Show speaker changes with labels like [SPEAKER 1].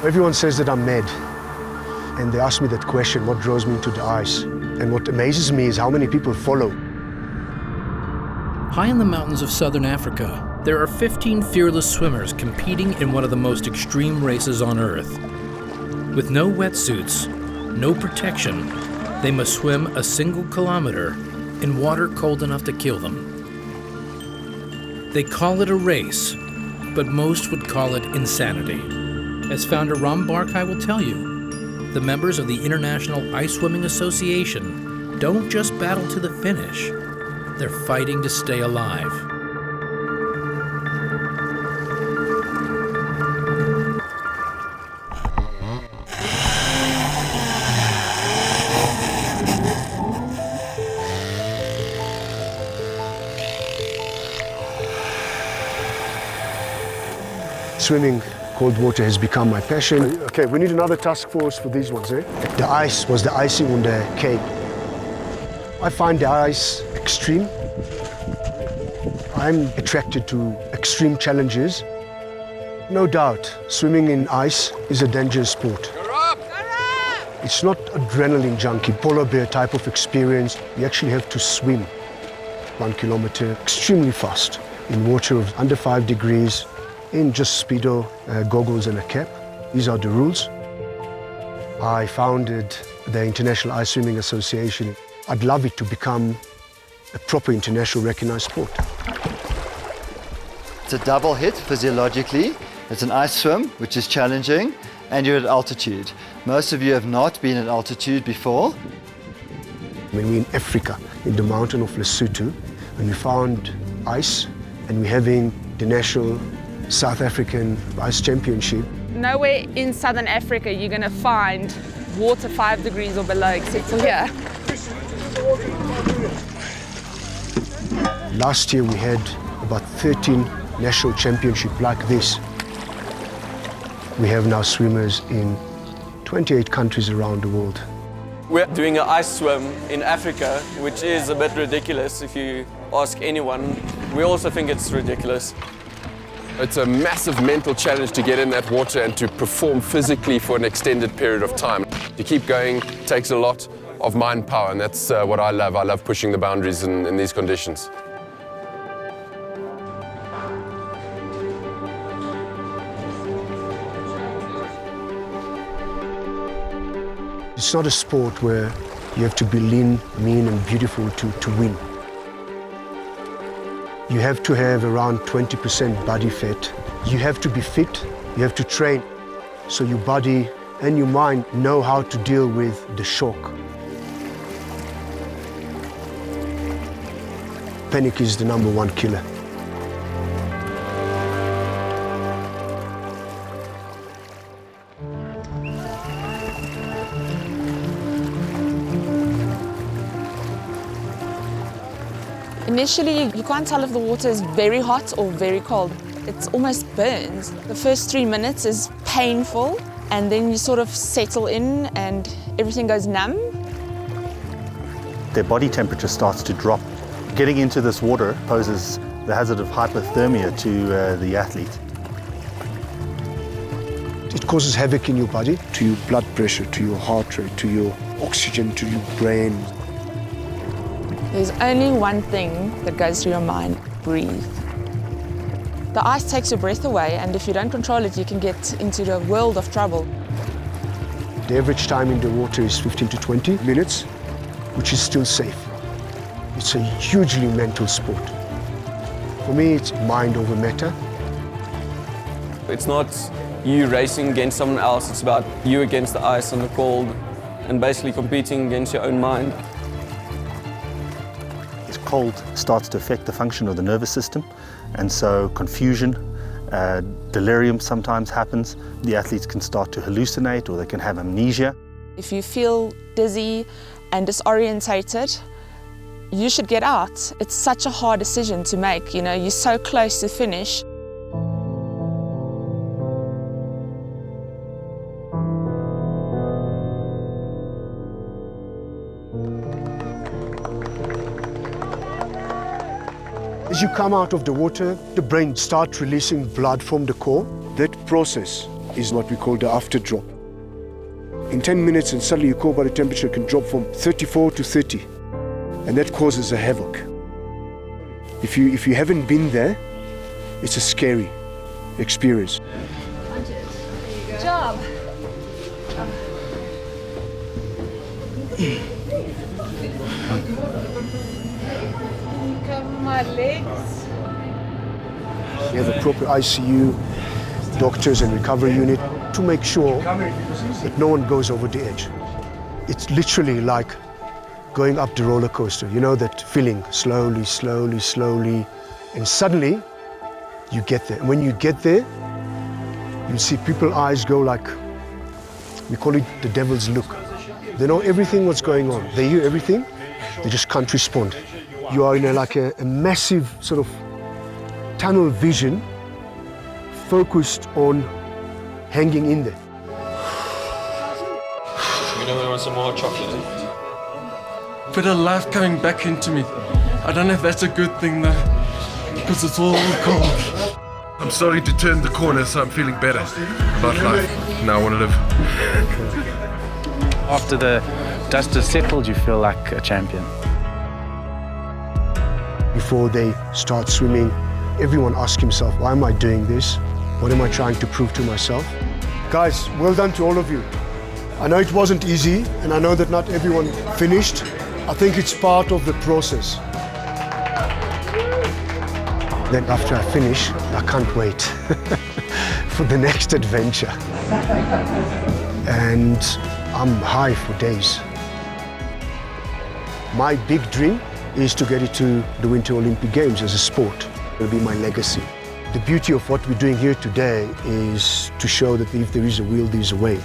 [SPEAKER 1] Everyone says that I'm mad, and they ask me that question, what draws me into the ice? And what amazes me is how many people follow.
[SPEAKER 2] High in the mountains of southern Africa, there are 15 fearless swimmers competing in one of the most extreme races on Earth. With no wetsuits, no protection, they must swim a single kilometer in water cold enough to kill them. They call it a race, but most would call it insanity. As founder Ram Barkai will tell you, the members of the International Ice Swimming Association don't just battle to the finish, they're fighting to stay alive.
[SPEAKER 1] Swimming cold water has become my passion. Okay, we need another task force for these ones, eh? The ice was the icing on the cake. I find the ice extreme. I'm attracted to extreme challenges. No doubt, swimming in ice is a dangerous sport. It's not adrenaline junkie, polar bear type of experience. You actually have to swim 1 kilometer extremely fast in water of under 5 degrees, in just Speedo, goggles and a cap. These are the rules. I founded the International Ice Swimming Association. I'd love it to become a proper international recognized sport.
[SPEAKER 3] It's a double hit physiologically. It's an ice swim, which is challenging, and you're at altitude. Most of you have not been at altitude before.
[SPEAKER 1] When we're in Africa, in the mountain of Lesotho, and we found ice, and we're having the national South African Ice Championship.
[SPEAKER 4] Nowhere in southern Africa you're going to find water 5 degrees or below except for here.
[SPEAKER 1] Last year we had about 13 national championships like this. We have now swimmers in 28 countries around the world.
[SPEAKER 5] We're doing an ice swim in Africa, which is a bit ridiculous if you ask anyone. We also think it's ridiculous.
[SPEAKER 6] It's a massive mental challenge to get in that water and to perform physically for an extended period of time. To keep going takes a lot of mind power, and that's what I love. I love pushing the boundaries in these conditions.
[SPEAKER 1] It's not a sport where you have to be lean, mean and beautiful to win. You have to have around 20% body fat. You have to be fit, you have to train, so your body and your mind know how to deal with the shock. Panic is the #1 killer.
[SPEAKER 4] Initially, you can't tell if the water is very hot or very cold. It almost burns. The first 3 minutes is painful, and then you sort of settle in and everything goes numb.
[SPEAKER 7] Their body temperature starts to drop. Getting into this water poses the hazard of hypothermia to the athlete.
[SPEAKER 1] It causes havoc in your body, to your blood pressure, to your heart rate, to your oxygen, to your brain.
[SPEAKER 4] There's only one thing that goes through your mind: breathe. The ice takes your breath away, and if you don't control it, you can get into a world of trouble.
[SPEAKER 1] The average time in the water is 15 to 20 minutes, which is still safe. It's a hugely mental sport. For me, it's mind over matter.
[SPEAKER 5] It's not you racing against someone else, it's about you against the ice and the cold, and basically competing against your own mind.
[SPEAKER 7] Cold starts to affect the function of the nervous system, and so confusion, delirium sometimes happens. The athletes can start to hallucinate, or they can have amnesia.
[SPEAKER 4] If you feel dizzy and disorientated, you should get out. It's such a hard decision to make, you know, you're so close to finish.
[SPEAKER 1] As you come out of the water, the brain starts releasing blood from the core. That process is what we call the after drop. In 10 minutes and suddenly your core body temperature can drop from 34 to 30, and that causes a havoc. If you haven't been there, it's a scary experience.
[SPEAKER 8] Good job. Cover my legs.
[SPEAKER 1] We have a proper ICU, doctors and recovery unit to make sure that no one goes over the edge. It's literally like going up the roller coaster, you know, that feeling, slowly, slowly, slowly, and suddenly you get there. And when you get there, you'll see people's eyes go like, we call it the devil's look. They know everything what's going on. They hear everything, they just can't respond. You are in a massive sort of tunnel vision, focused on hanging in there.
[SPEAKER 5] You know we want some more chocolate.
[SPEAKER 9] Bit of life coming back into me. I don't know if that's a good thing though, because it's all cold.
[SPEAKER 6] I'm starting to turn the corner, so I'm feeling better about life. Now I want to live.
[SPEAKER 10] After the dust has settled, you feel like a champion.
[SPEAKER 1] Before they start swimming, everyone asks himself, why am I doing this? What am I trying to prove to myself? Guys, well done to all of you. I know it wasn't easy, and I know that not everyone finished. I think it's part of the process. Then after I finish, I can't wait for the next adventure. And I'm high for days. My big dream is to get into the Winter Olympic Games as a sport. It'll be my legacy. The beauty of what we're doing here today is to show that if there is a will, there is a way.